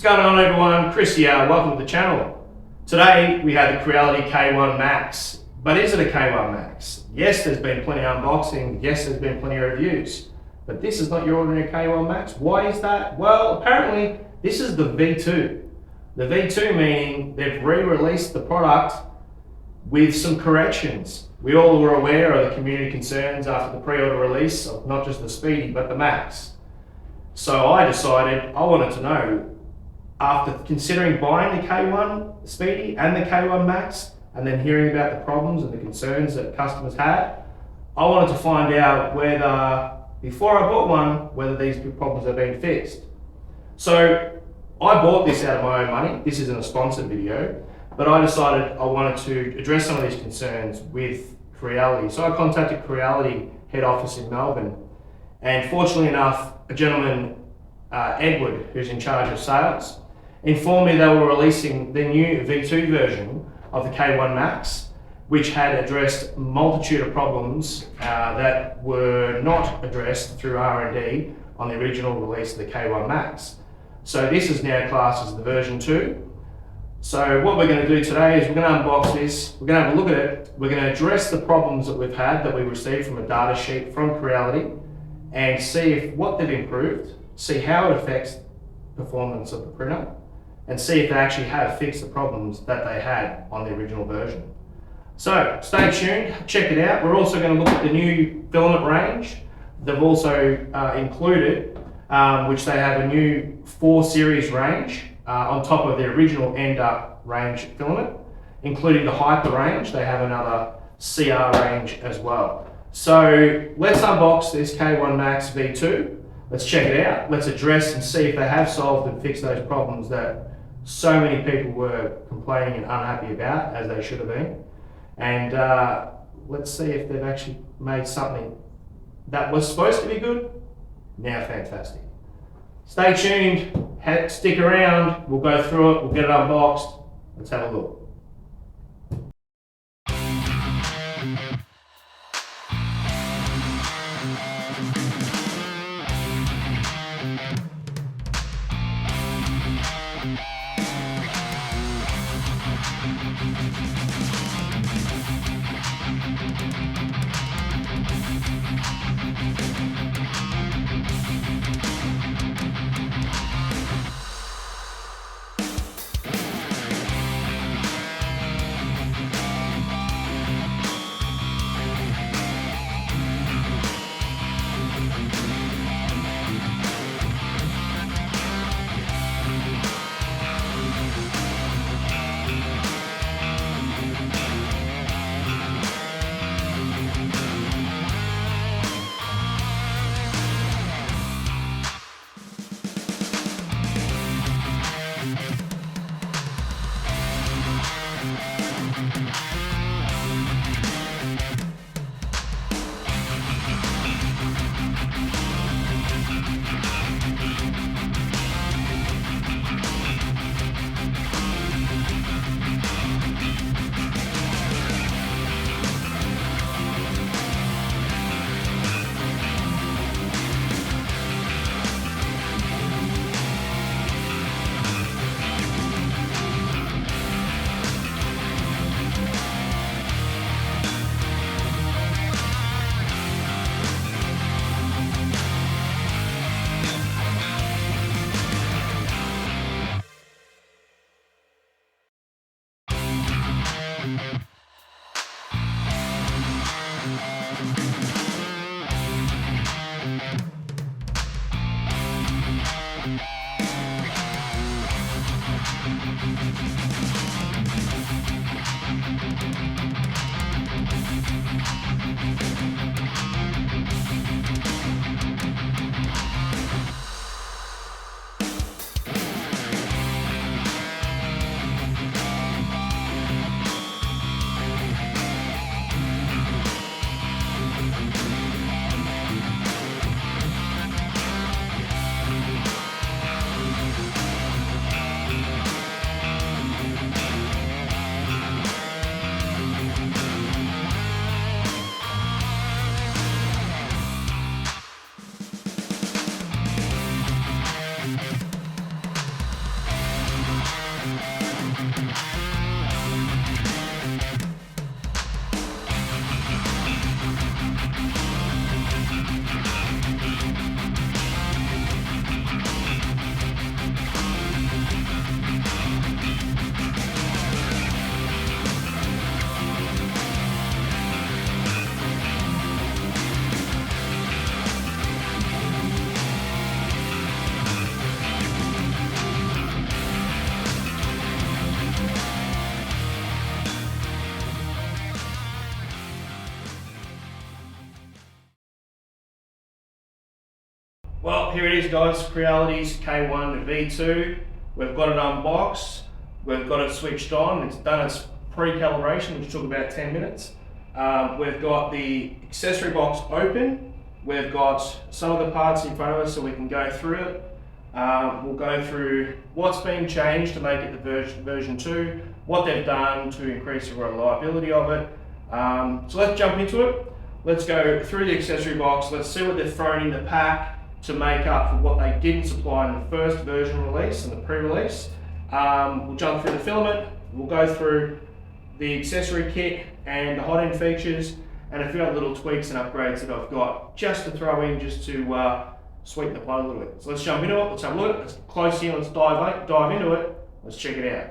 What's going on, everyone? Chris here, welcome to the channel. Today we have the Creality K1 Max. But is it a K1 Max? Yes, there's been plenty of unboxing, yes, there's been plenty of reviews. But this is not your ordinary K1 Max. Why is that? Well, apparently this is the V2. The V2 meaning they've re-released the product with some corrections. We all were aware of the community concerns after the pre-order release of not just the Speedy, but the Max. So I decided I wanted to know, after considering buying the K1 Speedy and the K1 Max, and then hearing about the problems and the concerns that customers had, I wanted to find out whether, before I bought one, whether these problems have been fixed. So I bought this out of my own money. This isn't a sponsored video, but I decided I wanted to address some of these concerns with Creality. So I contacted Creality head office in Melbourne, and fortunately enough, a gentleman, Edward, who's in charge of sales, informed me they were releasing the new V2 version of the K1 Max, which had addressed a multitude of problems that were not addressed through R&D on the original release of the K1 Max. So this is now classed as the version 2. So what we're going to do today is we're going to unbox this, we're going to have a look at it, we're going to address the problems that we've had that we received from a data sheet from Creality, and see if what they've improved, see how it affects performance of the printer, and see if they actually have fixed the problems that they had on the original version. So stay tuned, check it out. We're also going to look at the new filament range. They've also included, which they have a new 4 series range on top of the original Ender range filament, including the Hyper range. They have another CR range as well. So let's unbox this K1 Max V2. Let's check it out. Let's address and see if they have solved and fixed those problems that so many people were complaining and unhappy about, as they should have been. And let's see if they've actually made something that was supposed to be good, now fantastic. Stay tuned, stick around, we'll go through it, we'll get it unboxed. Let's have a look. Well, here it is, guys. Creality's K1 V2. We've got it unboxed. We've got it switched on. It's done its pre-calibration, which took about 10 minutes. We've got the accessory box open. We've got some of the parts in front of us so we can go through it. We'll go through what's been changed to make it the version 2, what they've done to increase the reliability of it. So let's jump into it. Let's go through the accessory box. Let's see what they've thrown in the pack to make up for what they didn't supply in the first version release and the pre-release. We'll jump through the filament. We'll go through the accessory kit and the Hotend features and a few other little tweaks and upgrades that I've got just to throw in just to sweeten the pot a little bit. So let's jump into it. Let's have a look. Let's close here. Let's dive into it. Let's check it out.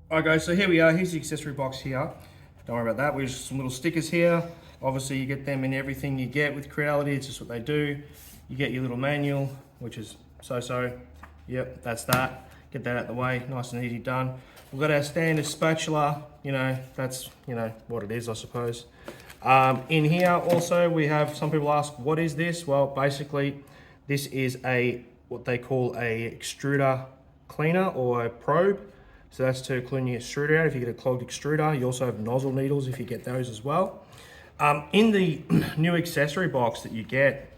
Alright guys, so here we are. Here's the accessory box here. Don't worry about that. We've just some little stickers here. Obviously you get them in everything you get with Creality. It's just what they do. You get your little manual, which is so. Yep, that's that. Get that out of the way, nice and easy done. We've got our standard spatula, that's what it is, I suppose. In here also we have, some people ask, what is this? Well, basically this is what they call a extruder cleaner or a probe. So that's to clean your extruder out if you get a clogged extruder. You also have nozzle needles if you get those as well. In the new accessory box that you get,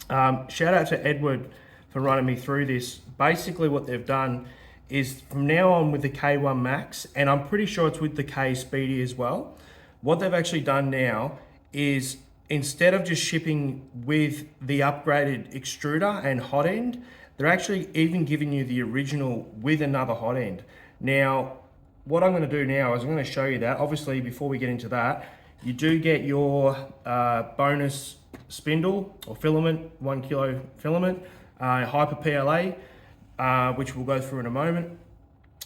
shout out to Edward for running me through this. Basically what they've done is from now on with the K1 Max, and I'm pretty sure it's with the K Speedy as well, what they've actually done now is instead of just shipping with the upgraded extruder and Hotend, they're actually even giving you the original with another Hotend. Now, what I'm going to do now is I'm going to show you that. Obviously, before we get into that, you do get your bonus spindle or filament, 1 kilo filament, Hyper PLA, which we'll go through in a moment,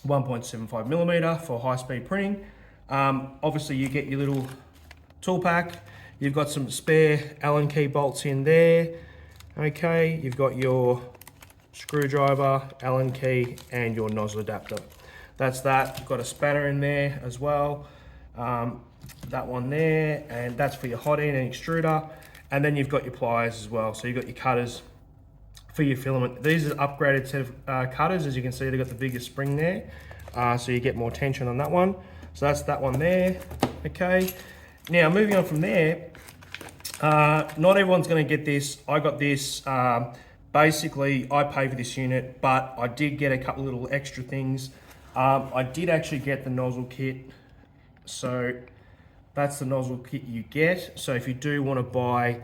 1.75 millimeter for high speed printing. Obviously you get your little tool pack. You've got some spare Allen key bolts in there. Okay, you've got your screwdriver, Allen key, and your nozzle adapter. That's that. You've got a spanner in there as well. That one there, and that's for your Hotend and extruder. And then you've got your pliers as well. So you've got your cutters for your filament. These are upgraded set of cutters. As you can see, they've got the biggest spring there. So you get more tension on that one. So that's that one there, okay. Now moving on from there, not everyone's gonna get this. I got this, basically I paid for this unit, but I did get a couple little extra things. I did actually get the nozzle kit. So that's the nozzle kit you get. So if you do wanna buy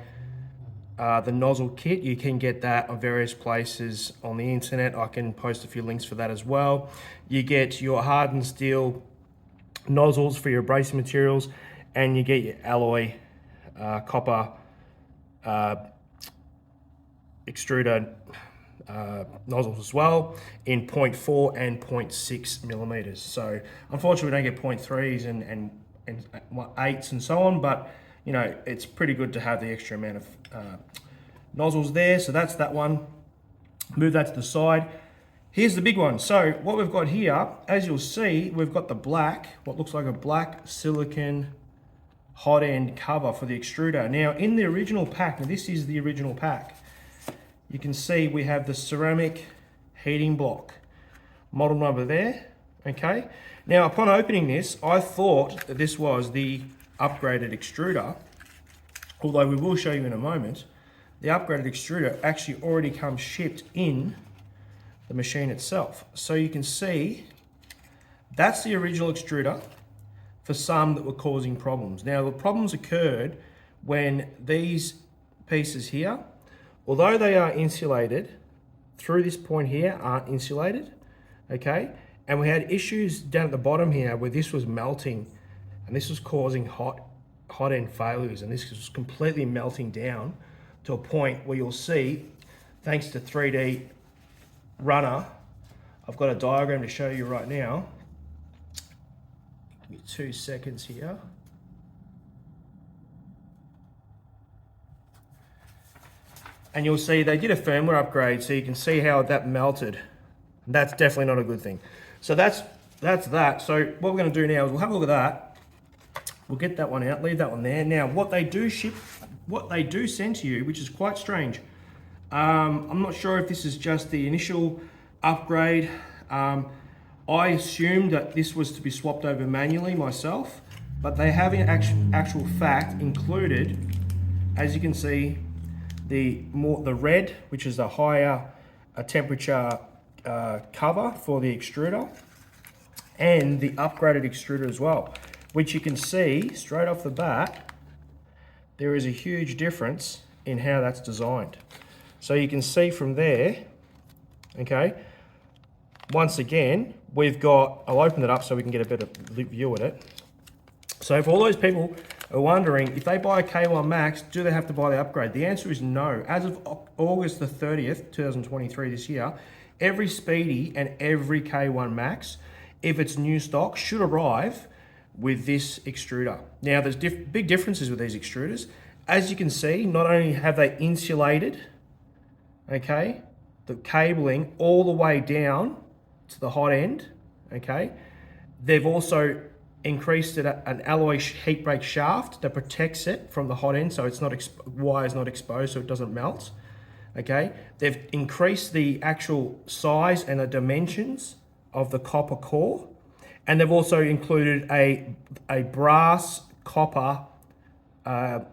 the nozzle kit, you can get that on various places on the internet. I can post a few links for that as well. You get your hardened steel nozzles for your abrasive materials, and you get your alloy copper extruder nozzles as well in 0.4 and 0.6 millimeters. So unfortunately we don't get 0.3s and 8s and so on, but it's pretty good to have the extra amount of nozzles there. So that's that one. Move that to the side. Here's the big one. So what we've got here, as you'll see, we've got the black, what looks like a black silicon Hotend cover for the extruder. Now in the original pack, now this is the original pack, you can see we have the ceramic heating block, model number there, okay? Now upon opening this, I thought that this was the upgraded extruder, although we will show you in a moment. The upgraded extruder actually already comes shipped in the machine itself. So you can see that's the original extruder for some that were causing problems. Now the problems occurred when these pieces here, although they are insulated, through this point here aren't insulated, okay? And we had issues down at the bottom here where this was melting and this was causing Hotend failures, and this was completely melting down to a point where you'll see, thanks to 3D Runner, I've got a diagram to show you right now. Give me 2 seconds here. And you'll see they did a firmware upgrade, so you can see how that melted. That's definitely not a good thing. So that's that. So what we're going to do now is we'll have a look at that. We'll get that one out, leave that one there. Now what they do send to you, which is quite strange, I'm not sure if this is just the initial upgrade. I assumed that this was to be swapped over manually myself, but they have in actual fact included, as you can see, the red, which is a higher temperature cover for the extruder, and the upgraded extruder as well, which you can see straight off the bat. There is a huge difference in how that's designed. So you can see from there, okay, once again, we've got, I'll open it up so we can get a better view at it. So for all those people who are wondering, if they buy a K1 Max, do they have to buy the upgrade? The answer is no. As of August the 30th, 2023 this year, every Speedy and every K1 Max, if it's new stock, should arrive with this extruder. Now there's big differences with these extruders. As you can see, not only have they insulated, okay, the cabling all the way down to the hot end, okay, they've also increased it an alloy heat break shaft that protects it from the hot end, so it's not wire's not exposed, so it doesn't melt. Okay, they've increased the actual size and the dimensions of the copper core, and they've also included a brass copper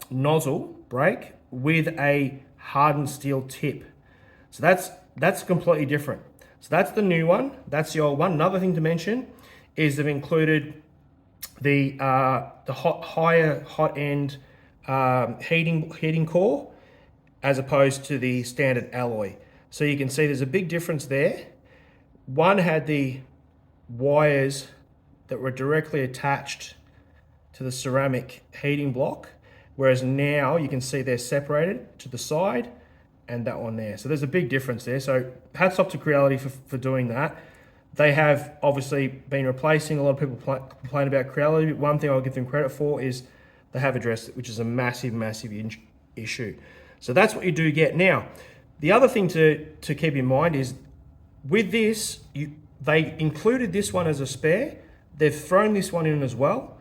nozzle brake with a hardened steel tip. So that's completely different. So that's the new one. That's the old one. Another thing to mention is they've included the higher hot end heating core as opposed to the standard alloy. So you can see there's a big difference there. One had the wires that were directly attached to the ceramic heating block, whereas now you can see they're separated to the side and that one there. So there's a big difference there. So hats off to Creality for doing that. They have obviously been replacing, a lot of people complain about Creality, but one thing I'll give them credit for is they have addressed it, which is a massive, massive issue. So that's what you do get. Now, the other thing to keep in mind is with this, they included this one as a spare. They've thrown this one in as well.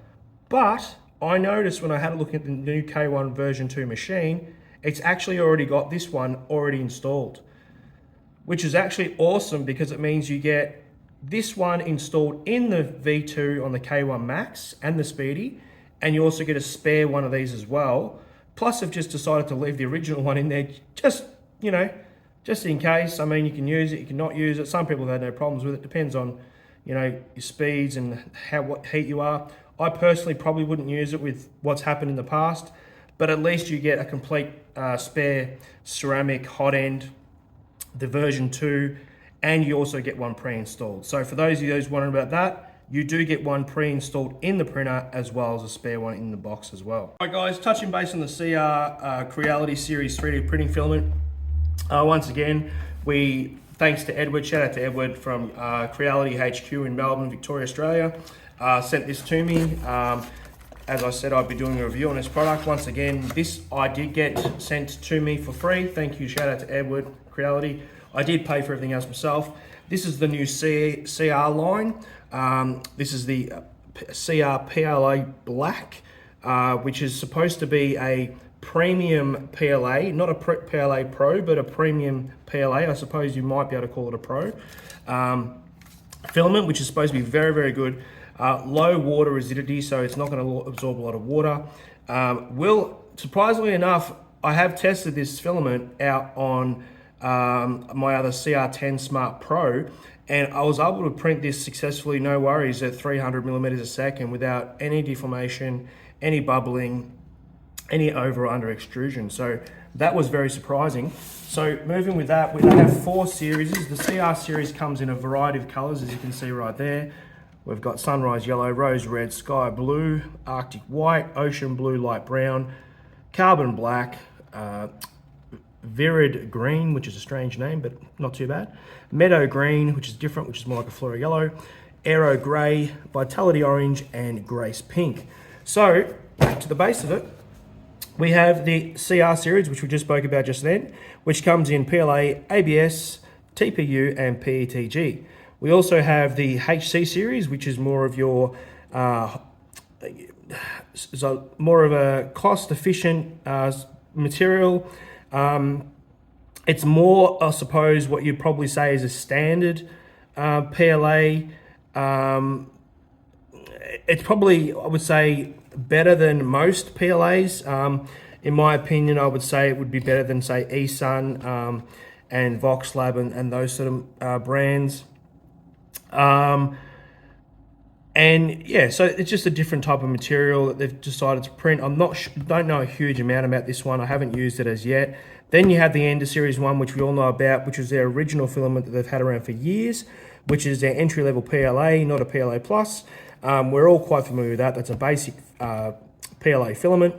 But I noticed when I had a look at the new K1 version 2 machine, it's actually already got this one already installed, which is actually awesome because it means you get this one installed in the V2 on the K1 Max and the Speedy, and you also get a spare one of these as well. Plus, I've just decided to leave the original one in there, just, you know, just in case. I mean, you can use it, you can not use it. Some people have had no problems with it. Depends on, you know, your speeds and what heat you are. I personally probably wouldn't use it with what's happened in the past, but at least you get a complete spare ceramic hot end, the version 2, and you also get one pre-installed. So for those of you who's wondering about that, you do get one pre-installed in the printer as well as a spare one in the box as well. All right guys, touching base on the CR Creality Series 3D printing filament. Once again, thanks to Edward, shout out to Edward from Creality HQ in Melbourne, Victoria, Australia, sent this to me. As I said, I'd be doing a review on this product. Once again, this I did get sent to me for free. Thank you, shout out to Edward, Creality. I did pay for everything else myself. This is the new CR line. This is the CR PLA Black, which is supposed to be a premium PLA, not a PLA Pro, but a premium PLA. I suppose you might be able to call it a Pro. Filament, which is supposed to be very, very good. Low water resistivity, so it's not going to absorb a lot of water. Surprisingly enough, I have tested this filament out on my other CR10 Smart Pro, and I was able to print this successfully, no worries, at 300 millimeters a second without any deformation, any bubbling, any over or under extrusion. So that was very surprising. So moving with that, we have 4 series. The CR series comes in a variety of colors, as you can see right there. We've got sunrise yellow, rose red, sky blue, arctic white, ocean blue, light brown, carbon black, virid green, which is a strange name, but not too bad. Meadow green, which is different, which is more like a fluoro yellow. Aero gray, vitality orange, and grace pink. So, back to the base of it, we have the CR series, which we just spoke about just then, which comes in PLA, ABS, TPU, and PETG. We also have the HC series, which is more of your more of a cost-efficient material, and It's more, I suppose, what you'd probably say is a standard PLA. It's probably, I would say, better than most PLAs. In my opinion, I would say it would be better than, say, eSun and VoxLab and those sort of brands. And yeah, so it's just a different type of material that they've decided to print. Don't know a huge amount about this one. I haven't used it as yet. Then you have the Ender Series one, which we all know about, which is their original filament that they've had around for years, which is their entry-level PLA, not a PLA Plus. We're all quite familiar with that. That's a basic PLA filament,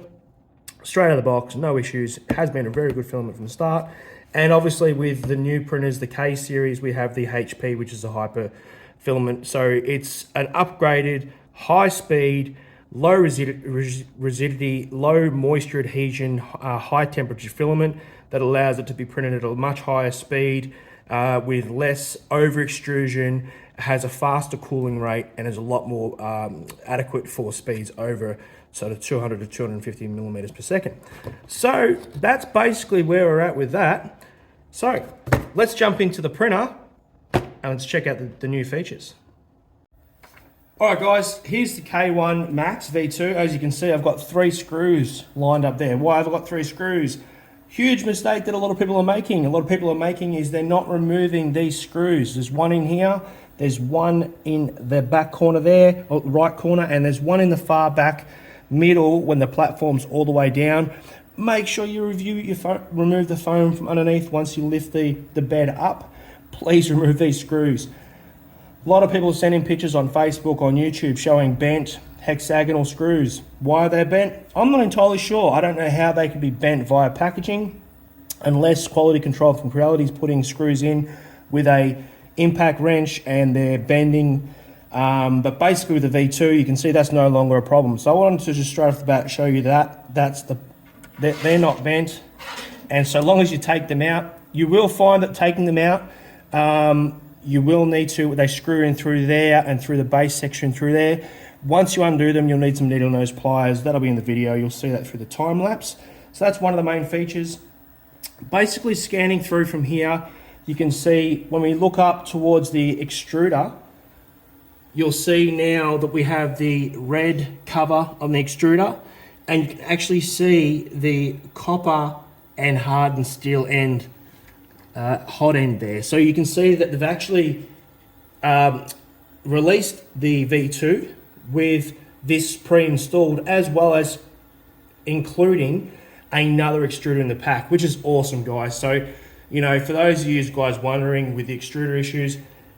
straight out of the box, no issues. It has been a very good filament from the start. And obviously with the new printers, the K series, we have the HP, which is a hyper filament. So it's an upgraded, high speed, low rigidity, low moisture adhesion, high temperature filament that allows it to be printed at a much higher speed with less over extrusion, has a faster cooling rate, and is a lot more adequate for speeds over sort of 200 to 250 millimeters per second. So that's basically where we're at with that. So let's jump into the printer and let's check out the new features. All right, guys, here's the K1 Max V2. As you can see, I've got 3 screws lined up there. Why have I got 3 screws? Huge mistake that a lot of people are making. A lot of people are making is they're not removing these screws. There's one in here, there's one in the back corner there, or right corner, and there's one in the far back middle when the platform's all the way down. Make sure you remove the foam from underneath once you lift the bed up. Please remove these screws. A lot of people are sending pictures on Facebook, on YouTube, showing bent hexagonal screws. Why are they bent? I'm not entirely sure. I don't know how they could be bent via packaging, unless quality control from Creality is putting screws in with a impact wrench and they're bending. But basically with the V2, you can see that's no longer a problem. So I wanted to just straight off the bat show you that they're not bent. And so long as you take them out, you will find that taking them out, you will need to, they screw in through there and through the base section through there. Once you undo them, you'll need some needle nose pliers. That'll be in the video. You'll see that through the time lapse. So that's one of the main features. Basically scanning through from here, you can see when we look up towards the extruder, you'll see now that we have the red cover on the extruder, and you can actually see the copper and hardened steel end, hot end there. So you can see that they've actually released the V2 with this pre-installed, as well as including another extruder in the pack, which is awesome, guys. So, you know, for those of you guys wondering with the extruder issues,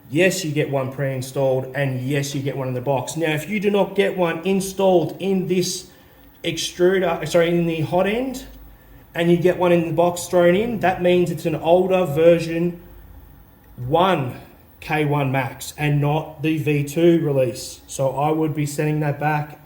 yes, you get one pre-installed, and yes, you get one in the box. Now, if you do not get one installed in this extruder, in the hot end, and you get one in the box thrown in, that means it's an older version 1 K1 Max and not the V2 release. So I would be sending that back,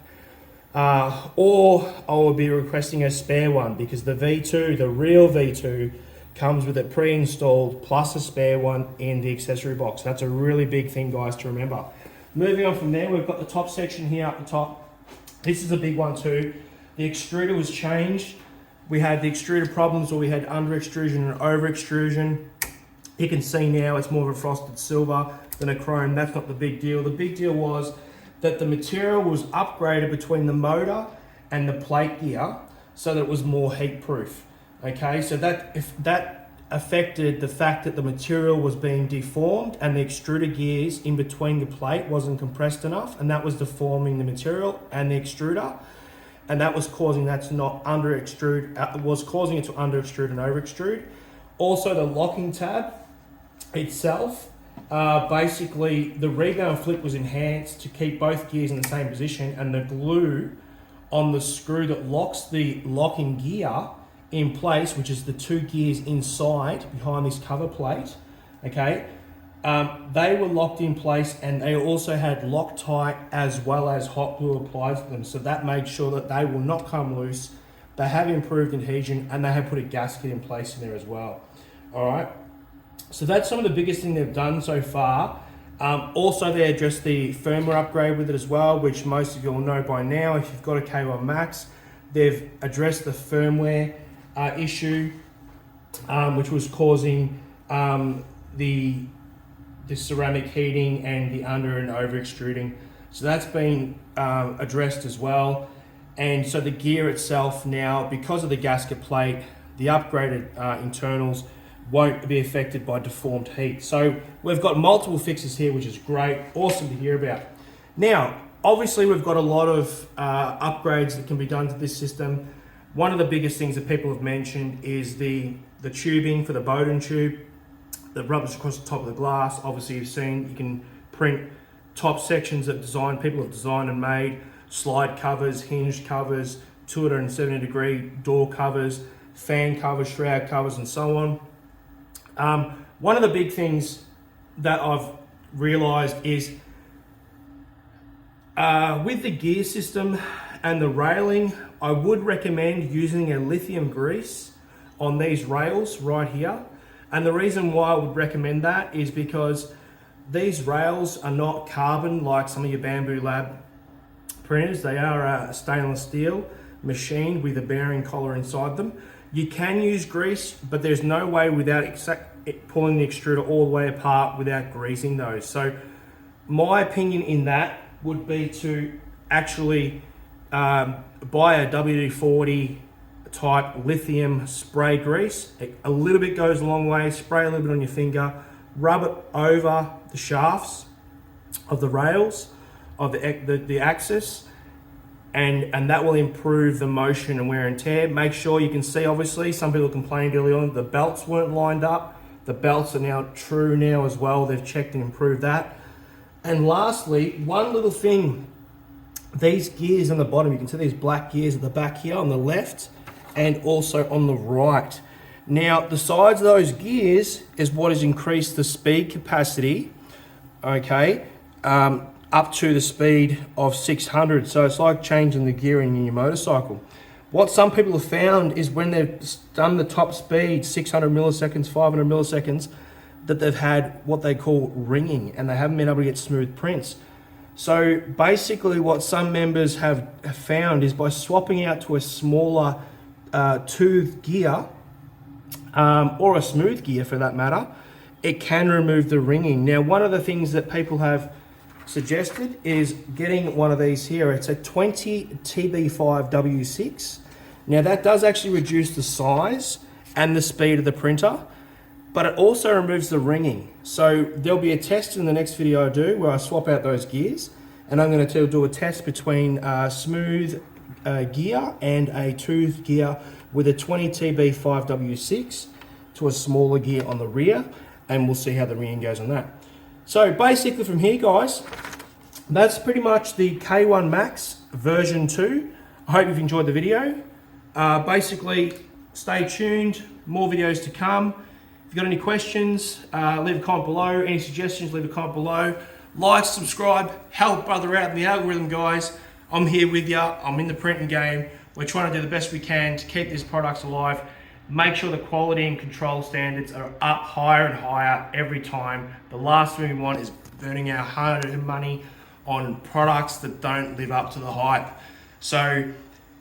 or I would be requesting a spare one, because the V2, the real V2, comes with it pre-installed plus a spare one in the accessory box. That's a really big thing, guys, to remember. Moving on from there, we've got the top section here at the top. This is a big one too. The extruder was changed. We had the extruder problems where we had under extrusion and over extrusion. You can see now it's more of a frosted silver than a chrome. That's not the big deal. The big deal was that the material was upgraded between the motor and the plate gear so that it was more heat proof. Okay, so that affected the fact that the material was being deformed and the extruder gears in between the plate wasn't compressed enough, and that was deforming the material and the extruder, and that was causing that to not under extrude, was causing it to under extrude and over extrude. Also, the locking tab itself, basically the rebound flip was enhanced to keep both gears in the same position, and the glue on the screw that locks the locking gear in place, which is the 2 gears inside behind this cover plate, okay, they were locked in place, and they also had Loctite as well as hot glue applied to them, so that made sure that they will not come loose. They have improved adhesion, and they have put a gasket in place in there as well. All right, so that's some of the biggest thing they've done so far. Also, they addressed the firmware upgrade with it as well, which most of you will know by now. If you've got a K1 Max, they've addressed the firmware issue which was causing the ceramic heating and the under and over extruding. So that's been addressed as well. And so the gear itself now, because of the gasket plate, the upgraded internals won't be affected by deformed heat. So we've got multiple fixes here, which is great, awesome to hear about. Now, obviously we've got a lot of upgrades that can be done to this system. One of the biggest things that people have mentioned is the tubing for the Bowden tube that rubs across the top of the glass. Obviously you've seen, you can print top sections that people have designed and made, slide covers, hinge covers, 270-degree door covers, fan covers, shroud covers, and so on. One of the big things that I've realized is with the gear system and the railing, I would recommend using a lithium grease on these rails right here. And the reason why I would recommend that is because these rails are not carbon like some of your Bamboo Lab printers. They are stainless steel machined with a bearing collar inside them. You can use grease, but there's no way without pulling the extruder all the way apart without greasing those. So my opinion in that would be to actually buy a WD-40 type lithium spray grease. A little bit goes a long way. Spray a little bit on your finger, rub it over the shafts of the rails of the axis, and that will improve the motion and wear and tear. Make sure you can see, obviously, some people complained early on the belts weren't lined up. The belts are now true now as well. They've checked and improved that. And lastly, one little thing, these gears on the bottom, you can see these black gears at the back here on the left and also on the right. Now, the size of those gears is what has increased the speed capacity, okay, up to the speed of 600. So it's like changing the gearing in your motorcycle. What some people have found is when they've done the top speed, 600 milliseconds, 500 milliseconds, that they've had what they call ringing and they haven't been able to get smooth prints. So basically what some members have found is by swapping out to a smaller tooth gear, or a smooth gear for that matter, it can remove the ringing. Now, one of the things that people have suggested is getting one of these here. It's a 20 TB5W6. Now that does actually reduce the size and the speed of the printer, but it also removes the ringing. So there'll be a test in the next video I do where I swap out those gears, and I'm going to do a test between smooth gear and a tooth gear with a 20 TB5W6 to a smaller gear on the rear, and we'll see how the ringing goes on that. So basically from here, guys, that's pretty much the K1 Max version 2. I hope you've enjoyed the video. Basically, stay tuned, more videos to come. If you've got any questions, leave a comment below. Any suggestions, leave a comment below. Like, subscribe, help brother out in the algorithm, guys. I'm here with you. I'm in the printing game. We're trying to do the best we can to keep these products alive. Make sure the quality and control standards are up higher and higher every time. The last thing we want is burning our hard-earned money on products that don't live up to the hype. So,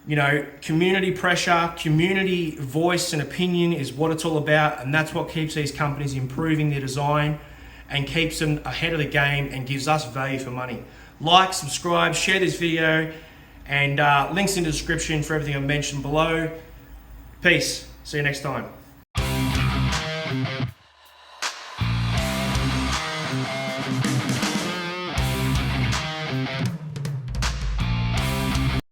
you know, community pressure, community voice and opinion is what it's all about, and that's what keeps these companies improving their design and keeps them ahead of the game and gives us value for money. Like, subscribe, share this video, and links in the description for everything I've mentioned below. Peace. See you next time.